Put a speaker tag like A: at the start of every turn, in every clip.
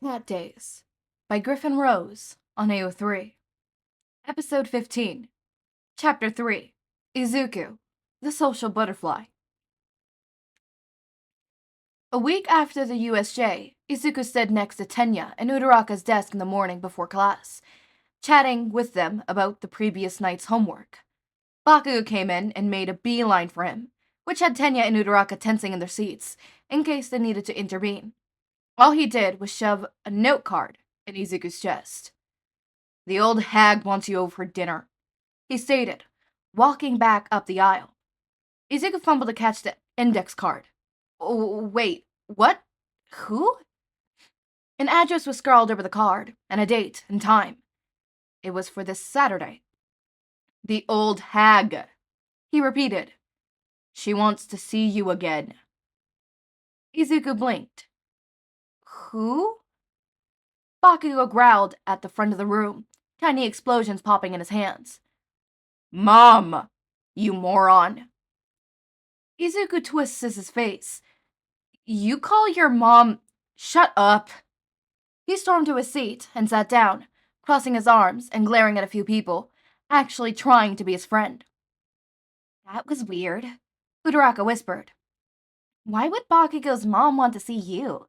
A: Cat Days by Griffin Rose on AO3. Episode 15. Chapter 3. Izuku, the Social Butterfly. A week after the USJ, Izuku stood next to Tenya and Uraraka's desk in the morning before class, chatting with them about the previous night's homework. Bakugo came in and made a beeline for him, which had Tenya and Uraraka tensing in their seats, in case they needed to intervene. All he did was shove a note card in Izuku's chest. "The old hag wants you over for dinner," he stated, walking back up the aisle. Izuku fumbled to catch the index card. "Oh, wait, what? Who?" An address was scrawled over the card, and a date and time. It was for this Saturday. "The old hag," he repeated. "She wants to see you again." Izuku blinked. "Who?" Bakugo growled at the front of the room, tiny explosions popping in his hands. "Mom, you moron." Izuku twists his face. "You call your mom—" "Shut up." He stormed to his seat and sat down, crossing his arms and glaring at a few people, actually trying to be his friend. "That was weird," Uraraka whispered. "Why would Bakugo's mom want to see you?"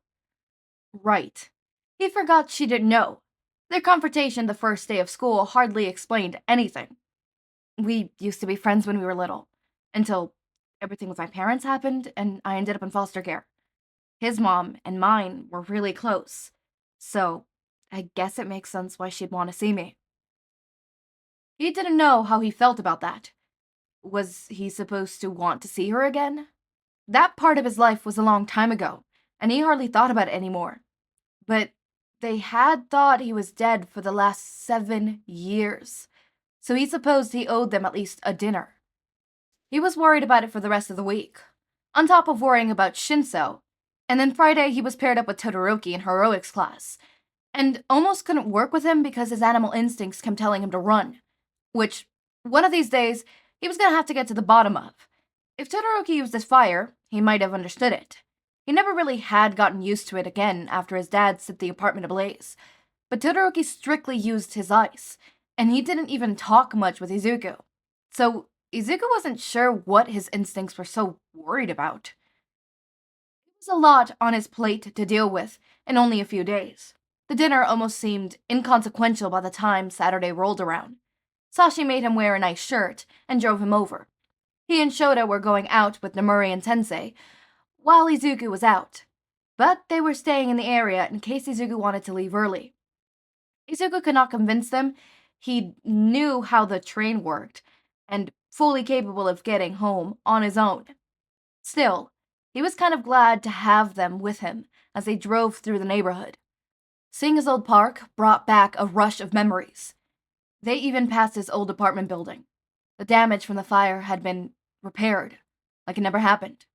A: Right. He forgot she didn't know. Their confrontation the first day of school hardly explained anything. "We used to be friends when we were little, until everything with my parents happened and I ended up in foster care. His mom and mine were really close, so I guess it makes sense why she'd want to see me." He didn't know how he felt about that. Was he supposed to want to see her again? That part of his life was a long time ago, and he hardly thought about it anymore. But they had thought he was dead for the last 7 years, so he supposed he owed them at least a dinner. He was worried about it for the rest of the week, on top of worrying about Shinso, and then Friday he was paired up with Todoroki in heroics class, and almost couldn't work with him because his animal instincts kept telling him to run, which, one of these days, he was going to have to get to the bottom of. If Todoroki used his fire, he might have understood it. He never really had gotten used to it again after his dad set the apartment ablaze, but Todoroki strictly used his ice, and he didn't even talk much with Izuku. So Izuku wasn't sure what his instincts were so worried about. It was a lot on his plate to deal with in only a few days. The dinner almost seemed inconsequential by the time Saturday rolled around. Sashi made him wear a nice shirt and drove him over. He and Shouta were going out with Nomuri and Tensei, while Izuku was out, but they were staying in the area in case Izuku wanted to leave early. Izuku could not convince them he knew how the train worked, and fully capable of getting home on his own. Still, he was kind of glad to have them with him as they drove through the neighborhood. Seeing his old park brought back a rush of memories. They even passed his old apartment building. The damage from the fire had been repaired, like it never happened.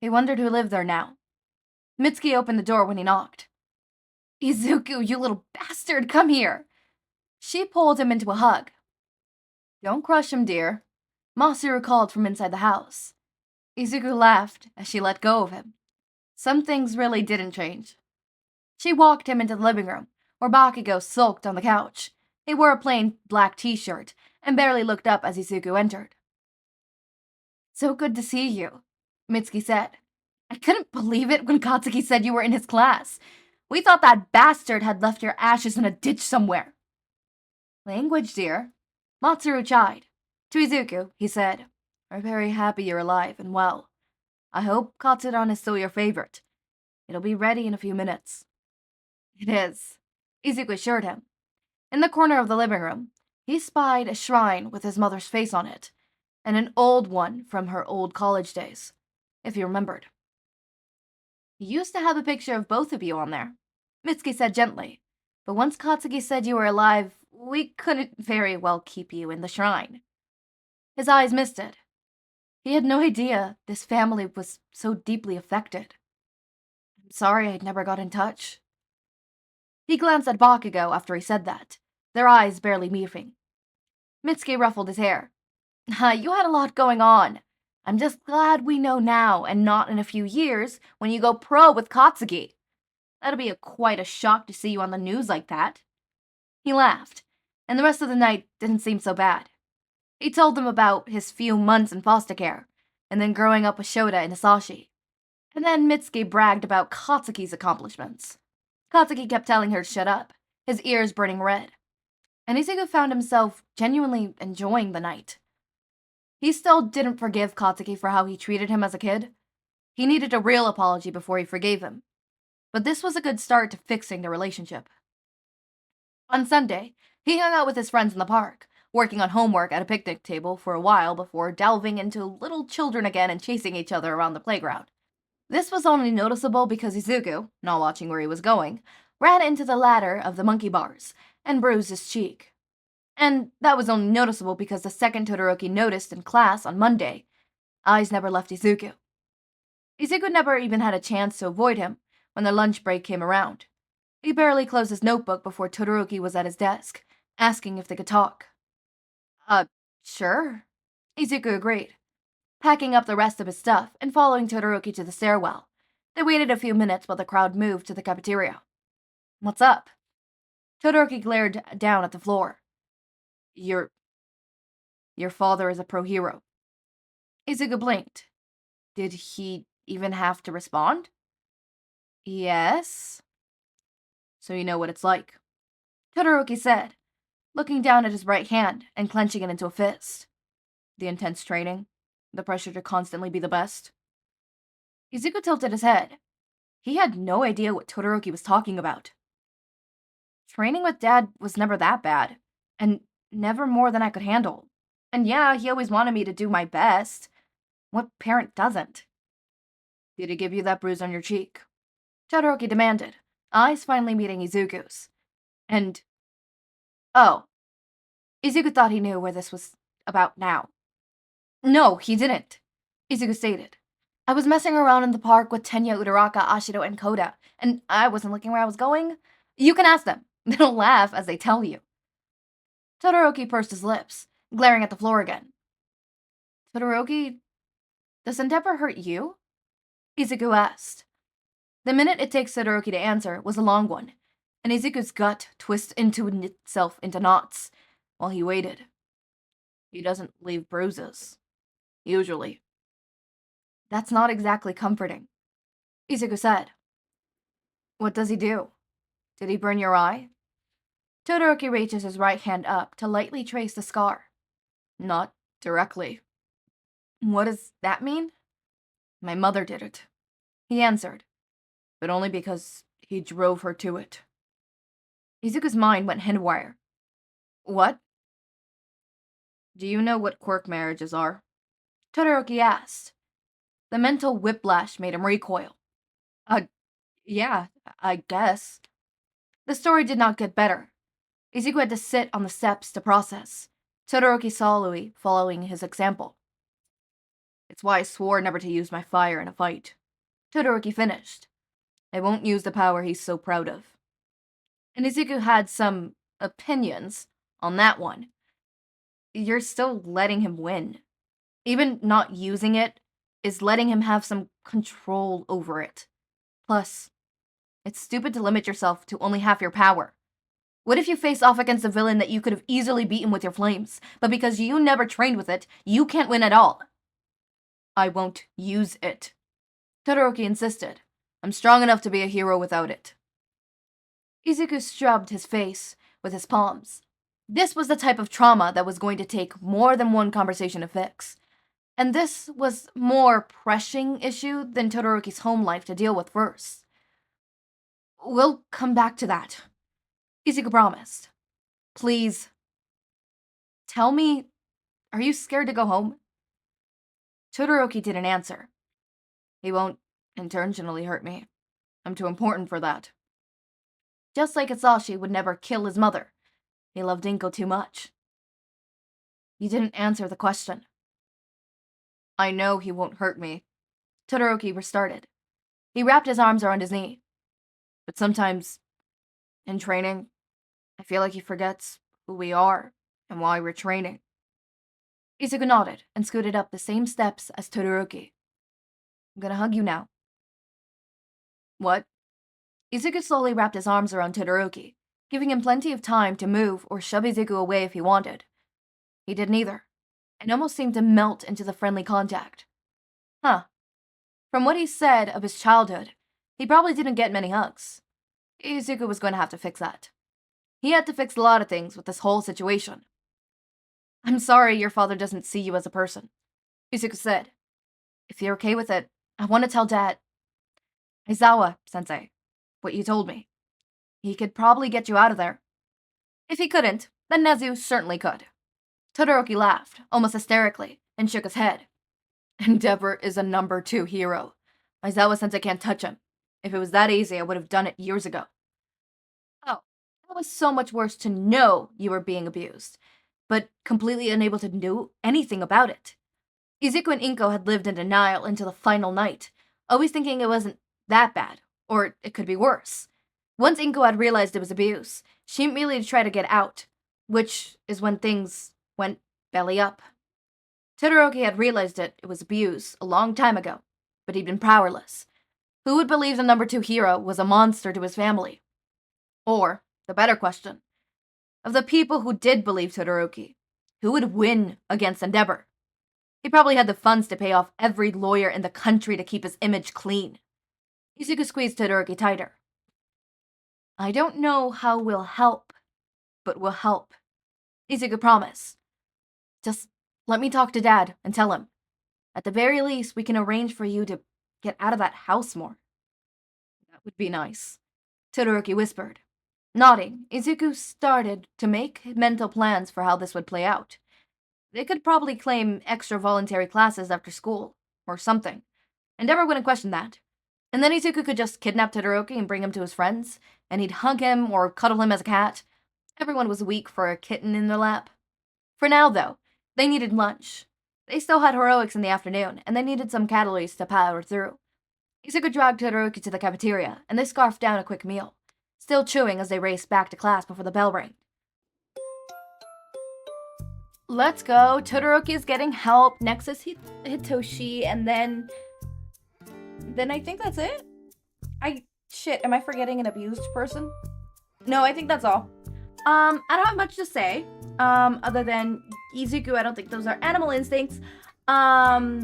A: He wondered who lived there now. Mitsuki opened the door when he knocked. "Izuku, you little bastard, come here!" She pulled him into a hug. "Don't crush him, dear," Masaru called from inside the house. Izuku laughed as she let go of him. Some things really didn't change. She walked him into the living room, where Bakugo sulked on the couch. He wore a plain black t-shirt and barely looked up as Izuku entered. "So good to see you," Mitsuki said. "I couldn't believe it when Katsuki said you were in his class. We thought that bastard had left your ashes in a ditch somewhere." "Language, dear," Matsuru chided. To Izuku, he said, "We're very happy you're alive and well. I hope Katsudan is still your favorite. It'll be ready in a few minutes." "It is," Izuku assured him. In the corner of the living room, he spied a shrine with his mother's face on it, and an old one from her old college days, if he remembered. "He used to have a picture of both of you on there," Mitsuki said gently, "but once Katsuki said you were alive, we couldn't very well keep you in the shrine." His eyes misted. He had no idea this family was so deeply affected. "I'm sorry I'd never got in touch." He glanced at Bakugo after he said that, their eyes barely meeting. Mitsuki ruffled his hair. "You had a lot going on. I'm just glad we know now and not in a few years when you go pro with Katsuki." That'll be quite a shock to see you on the news like that. He laughed, and the rest of the night didn't seem so bad. He told them about his few months in foster care, and then growing up with Shouta and Hisashi. And then Mitsuki bragged about Katsuki's accomplishments. Katsuki kept telling her to shut up, his ears burning red. And Izuku found himself genuinely enjoying the night. He still didn't forgive Katsuki for how he treated him as a kid. He needed a real apology before he forgave him. But this was a good start to fixing the relationship. On Sunday, he hung out with his friends in the park, working on homework at a picnic table for a while before delving into little children again and chasing each other around the playground. This was only noticeable because Izuku, not watching where he was going, ran into the ladder of the monkey bars and bruised his cheek. And that was only noticeable because the second Todoroki noticed in class on Monday, eyes never left Izuku. Izuku never even had a chance to avoid him when the lunch break came around. He barely closed his notebook before Todoroki was at his desk, asking if they could talk. Sure. Izuku agreed, packing up the rest of his stuff and following Todoroki to the stairwell. They waited a few minutes while the crowd moved to the cafeteria. What's up? Todoroki glared down at the floor. Your father is a pro hero. Izuku blinked. Did he even have to respond? Yes. So you know what it's like. Todoroki said, looking down at his right hand and clenching it into a fist. The intense training, the pressure to constantly be the best. Izuku tilted his head. He had no idea what Todoroki was talking about. Training with Dad was never that bad, and never more than I could handle. And yeah, he always wanted me to do my best. What parent doesn't? Did he give you that bruise on your cheek? Todoroki demanded, eyes finally meeting Izuku's. And... oh. Izuku thought he knew where this was about now. No, he didn't, Izuku stated. I was messing around in the park with Tenya, Uraraka, Ashido, and Koda, and I wasn't looking where I was going. You can ask them. They'll laugh as they tell you. Todoroki pursed his lips, glaring at the floor again. Todoroki, does Endeavor hurt you? Izuku asked. The minute it takes Todoroki to answer was a long one, and Izuku's gut twisted itself into knots while he waited. He doesn't leave bruises. Usually. That's not exactly comforting, Izuku said. What does he do? Did he burn your eye? Todoroki reaches his right hand up to lightly trace the scar. Not directly. What does that mean? My mother did it, he answered, but only because he drove her to it. Izuku's mind went haywire. What? Do you know what quirk marriages are? Todoroki asked. The mental whiplash made him recoil. Yeah, I guess. The story did not get better. Izuku had to sit on the steps to process, Todoroki solely following his example. It's why I swore never to use my fire in a fight. Todoroki finished. I won't use the power he's so proud of. And Izuku had some opinions on that one. You're still letting him win. Even not using it is letting him have some control over it. Plus, it's stupid to limit yourself to only half your power. What if you face off against a villain that you could have easily beaten with your flames, but because you never trained with it, you can't win at all? I won't use it, Todoroki insisted. I'm strong enough to be a hero without it. Izuku scrubbed his face with his palms. This was the type of trauma that was going to take more than one conversation to fix. And this was more pressing issue than Todoroki's home life to deal with first. We'll come back to that, Izuku promised. Please. Tell me, are you scared to go home? Todoroki didn't answer. He won't intentionally hurt me. I'm too important for that. Just like Hisashi would never kill his mother. He loved Inko too much. You didn't answer the question. I know he won't hurt me. Todoroki restarted. He wrapped his arms around his knee. But sometimes, in training, I feel like he forgets who we are and why we're training. Izuku nodded and scooted up the same steps as Todoroki. I'm gonna hug you now. What? Izuku slowly wrapped his arms around Todoroki, giving him plenty of time to move or shove Izuku away if he wanted. He did neither, and almost seemed to melt into the friendly contact. Huh. From what he said of his childhood, he probably didn't get many hugs. Izuku was going to have to fix that. He had to fix a lot of things with this whole situation. I'm sorry your father doesn't see you as a person, Izuku said. If you're okay with it, I want to tell Dad. Aizawa-sensei, what you told me. He could probably get you out of there. If he couldn't, then Nezu certainly could. Todoroki laughed, almost hysterically, and shook his head. Endeavor is a number 2 hero. Aizawa-sensei can't touch him. If it was that easy, I would have done it years ago. Oh, that was so much worse to know you were being abused, but completely unable to do anything about it. Izuku and Inko had lived in denial until the final night, always thinking it wasn't that bad, or it could be worse. Once Inko had realized it was abuse, she immediately tried to get out, which is when things went belly up. Todoroki had realized it was abuse a long time ago, but he'd been powerless. Who would believe the number 2 hero was a monster to his family? Or, the better question, of the people who did believe Todoroki, who would win against Endeavor? He probably had the funds to pay off every lawyer in the country to keep his image clean. Izuku squeezed Todoroki tighter. I don't know how we'll help, but we'll help. Izuku promised. Just let me talk to Dad and tell him. At the very least, we can arrange for you to get out of that house more. That would be nice, Todoroki whispered. Nodding, Izuku started to make mental plans for how this would play out. They could probably claim extra voluntary classes after school, or something. Endeavor wouldn't question that. And then Izuku could just kidnap Todoroki and bring him to his friends, and he'd hug him or cuddle him as a cat. Everyone was weak for a kitten in their lap. For now, though, they needed lunch. They still had heroics in the afternoon, and they needed some calories to power through. Izuku dragged Todoroki to the cafeteria, and they scarfed down a quick meal, still chewing as they raced back to class before the bell rang. Let's go. Todoroki is getting help. Next is Hitoshi, and then I think that's it. Shit, am I forgetting an abused person? No, I think that's all. I don't have much to say, other than Izuku, I don't think those are animal instincts. I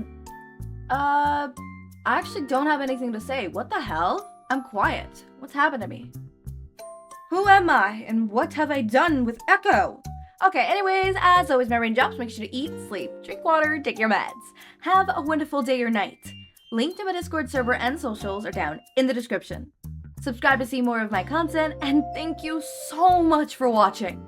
A: actually don't have anything to say. What the hell? I'm quiet. What's happened to me? Who am I, and what have I done with Echo? Okay, anyways, as always, my raindrops, make sure to eat, sleep, drink water, take your meds. Have a wonderful day or night. Link to my Discord server and socials are down in the description. Subscribe to see more of my content, and thank you so much for watching.